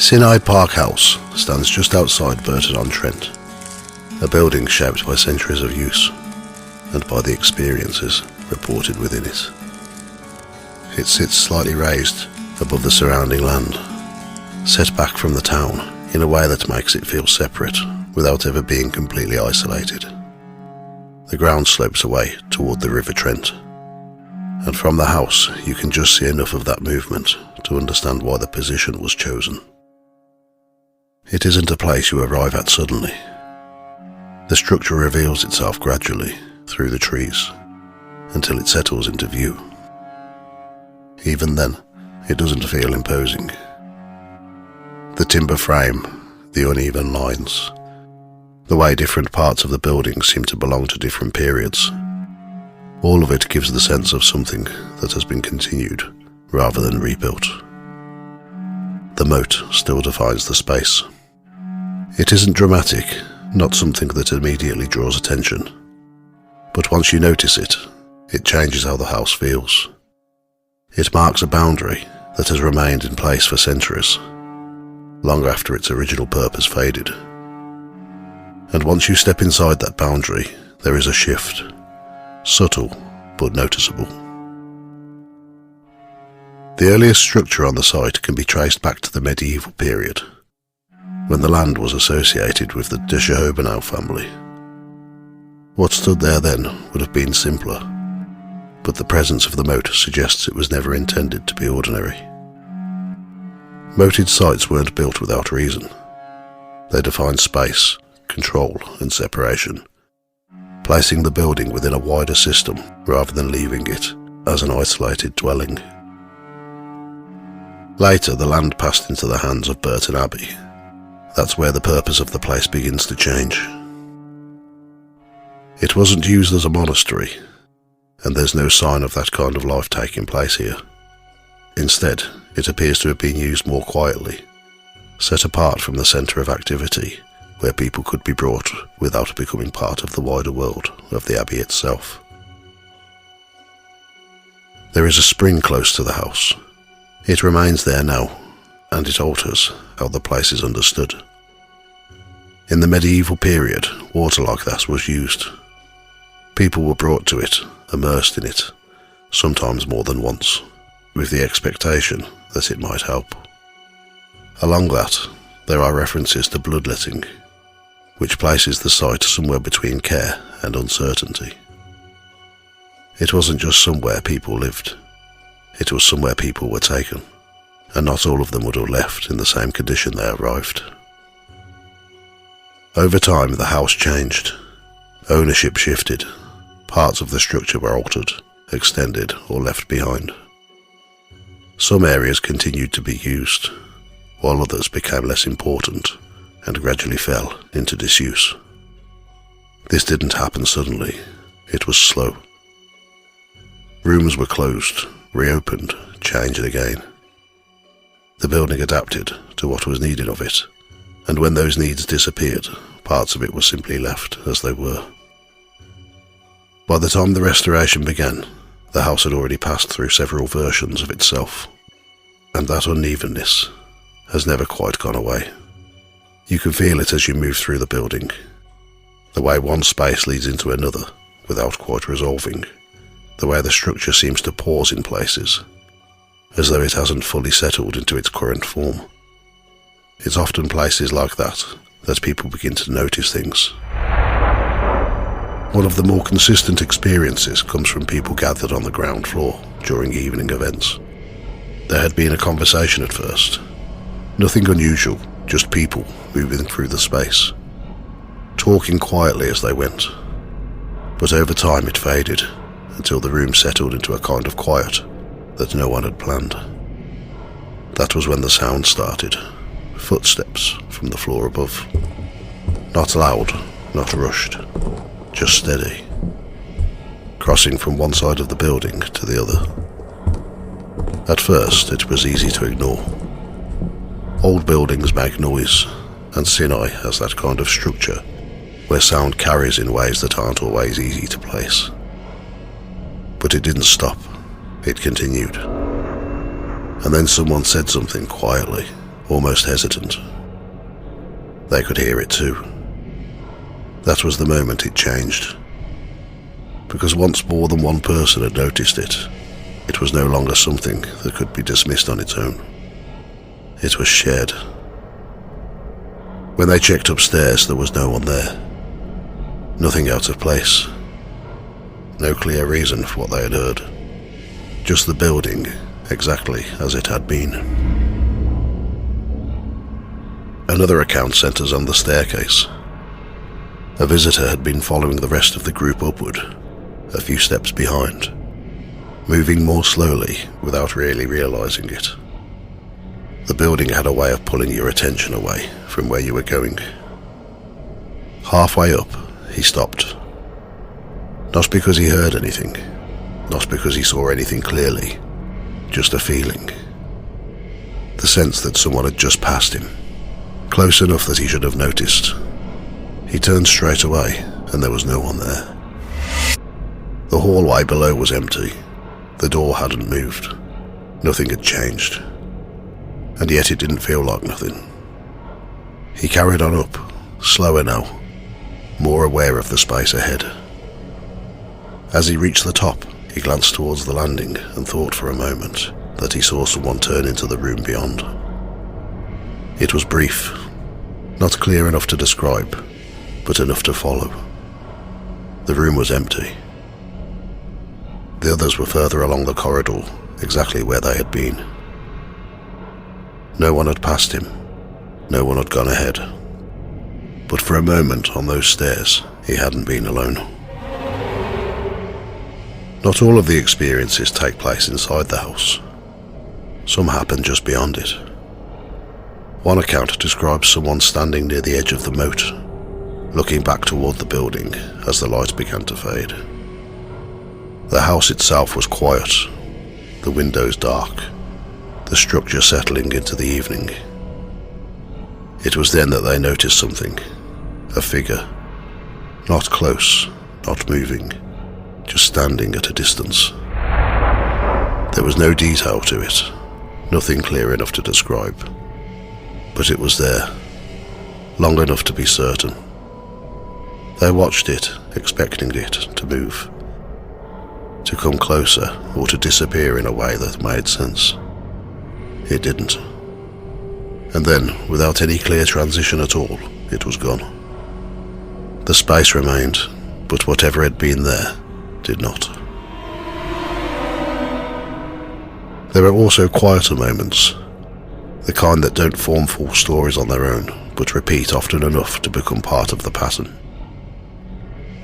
Sinai Park House stands just outside Burton-on-Trent, a building shaped by centuries of use and by the experiences reported within it. It sits slightly raised above the surrounding land, set back from the town in a way that makes it feel separate without ever being completely isolated. The ground slopes away toward the River Trent, and from the house you can just see enough of that movement to understand why the position was chosen. It isn't a place you arrive at suddenly. The structure reveals itself gradually through the trees until it settles into view. Even then, it doesn't feel imposing. The timber frame, the uneven lines, the way different parts of the building seem to belong to different periods, all of it gives the sense of something that has been continued rather than rebuilt. The moat still defines the space. It isn't dramatic, not something that immediately draws attention, but once you notice it, it changes how the house feels. It marks a boundary that has remained in place for centuries, long after its original purpose faded. And once you step inside that boundary, there is a shift, subtle but noticeable. The earliest structure on the site can be traced back to the medieval period, when the land was associated with the de family. What stood there then would have been simpler, but the presence of the moat suggests it was never intended to be ordinary. Moated sites weren't built without reason. They defined space, control and separation, placing the building within a wider system rather than leaving it as an isolated dwelling. Later, the land passed into the hands of Burton Abbey. That's where the purpose of the place begins to change. It wasn't used as a monastery, and there's no sign of that kind of life taking place here. Instead, it appears to have been used more quietly, set apart from the centre of activity, where people could be brought without becoming part of the wider world of the abbey itself. There is a spring close to the house. It remains there now, and it alters how the place is understood. In the medieval period, water like that was used. People were brought to it, immersed in it, sometimes more than once, with the expectation that it might help. Along that, there are references to bloodletting, which places the site somewhere between care and uncertainty. It wasn't just somewhere people lived, it was somewhere people were taken, and not all of them would have left in the same condition they arrived. Over time, the house changed. Ownership shifted. Parts of the structure were altered, extended, or left behind. Some areas continued to be used, while others became less important and gradually fell into disuse. This didn't happen suddenly. It was slow. Rooms were closed, reopened, changed again. The building adapted to what was needed of it, and when those needs disappeared, parts of it were simply left as they were. By the time the restoration began, the house had already passed through several versions of itself, and that unevenness has never quite gone away. You can feel it as you move through the building, the way one space leads into another without quite resolving, the way the structure seems to pause in places, as though it hasn't fully settled into its current form. It's often places like that people begin to notice things. One of the more consistent experiences comes from people gathered on the ground floor during evening events. There had been a conversation at first. Nothing unusual, just people moving through the space, talking quietly as they went. But over time it faded, until the room settled into a kind of quiet that no one had planned. That was when the sound started. Footsteps from the floor above. Not loud, not rushed, just steady, crossing from one side of the building to the other. At first, it was easy to ignore. Old buildings make noise, and Sinai has that kind of structure where sound carries in ways that aren't always easy to place. But it didn't stop. It continued. And then someone said something quietly, almost hesitant. They could hear it too. That was the moment it changed. Because once more than one person had noticed it, it was no longer something that could be dismissed on its own. It was shared. When they checked upstairs, there was no one there. Nothing out of place. No clear reason for what they had heard. Just the building, exactly as it had been. Another account centers on the staircase. A visitor had been following the rest of the group upward, a few steps behind, moving more slowly without really realizing it. The building had a way of pulling your attention away from where you were going. Halfway up, he stopped. Not because he heard anything, not because he saw anything clearly, just a feeling. The sense that someone had just passed him, close enough that he should have noticed. He turned straight away, and there was no one there. The hallway below was empty. The door hadn't moved. Nothing had changed. And yet it didn't feel like nothing. He carried on up, slower now, more aware of the space ahead. As he reached the top, he glanced towards the landing and thought for a moment that he saw someone turn into the room beyond. It was brief, not clear enough to describe, but enough to follow. The room was empty. The others were further along the corridor, exactly where they had been. No one had passed him. No one had gone ahead. But for a moment on those stairs, he hadn't been alone. Not all of the experiences take place inside the house. Some happen just beyond it. One account describes someone standing near the edge of the moat, looking back toward the building as the light began to fade. The house itself was quiet, the windows dark, the structure settling into the evening. It was then that they noticed something, a figure, not close, not moving, just standing at a distance. There was no detail to it, nothing clear enough to describe, but it was there, long enough to be certain. They watched it, expecting it to move, to come closer or to disappear in a way that made sense. It didn't. And then, without any clear transition at all, it was gone. The space remained, but whatever had been there did not. There are also quieter moments, the kind that don't form full stories on their own, but repeat often enough to become part of the pattern.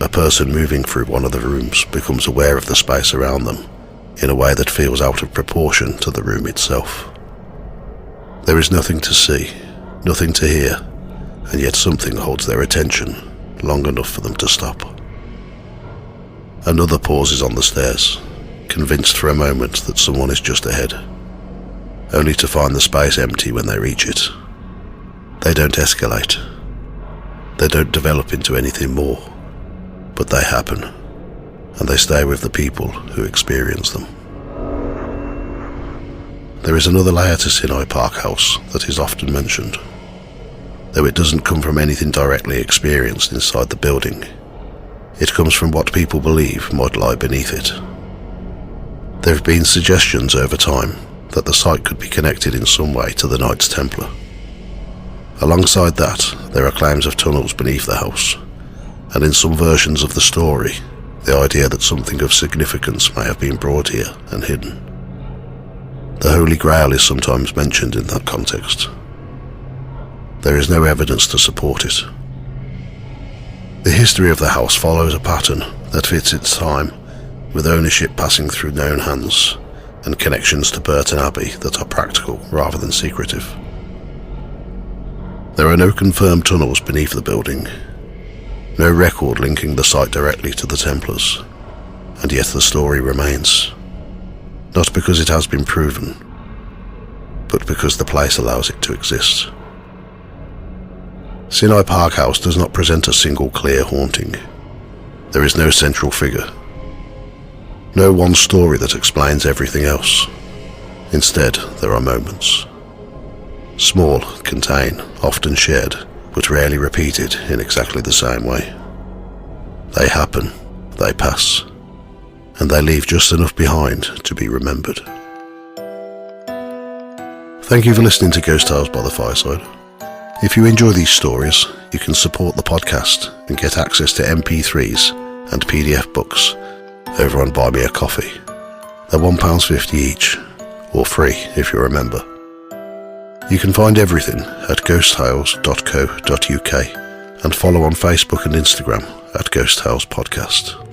A person moving through one of the rooms becomes aware of the space around them in a way that feels out of proportion to the room itself. There is nothing to see, nothing to hear, and yet something holds their attention long enough for them to stop. Another pauses on the stairs, convinced for a moment that someone is just ahead, only to find the space empty when they reach it. They don't escalate. They don't develop into anything more, but they happen, and they stay with the people who experience them. There is another layer to Sinai Park House that is often mentioned, though it doesn't come from anything directly experienced inside the building. It comes from what people believe might lie beneath it. There have been suggestions over time that the site could be connected in some way to the Knights Templar. Alongside that, there are claims of tunnels beneath the house, and in some versions of the story, the idea that something of significance may have been brought here and hidden. The Holy Grail is sometimes mentioned in that context. There is no evidence to support it. The history of the house follows a pattern that fits its time, with ownership passing through known hands and connections to Burton Abbey that are practical rather than secretive. There are no confirmed tunnels beneath the building, no record linking the site directly to the Templars, and yet the story remains. Not because it has been proven, but because the place allows it to exist. Sinai Park House does not present a single clear haunting. There is no central figure. No one story that explains everything else. Instead, there are moments. Small, contain, often shared, but rarely repeated in exactly the same way. They happen, they pass, and they leave just enough behind to be remembered. Thank you for listening to Ghost Tales by the Fireside. If you enjoy these stories, you can support the podcast and get access to MP3s and PDF books over on Buy Me a Coffee. They're £1.50 each, or free if you're a member. You can find everything at ghosttales.co.uk and follow on Facebook and Instagram at Ghost Tales Podcast.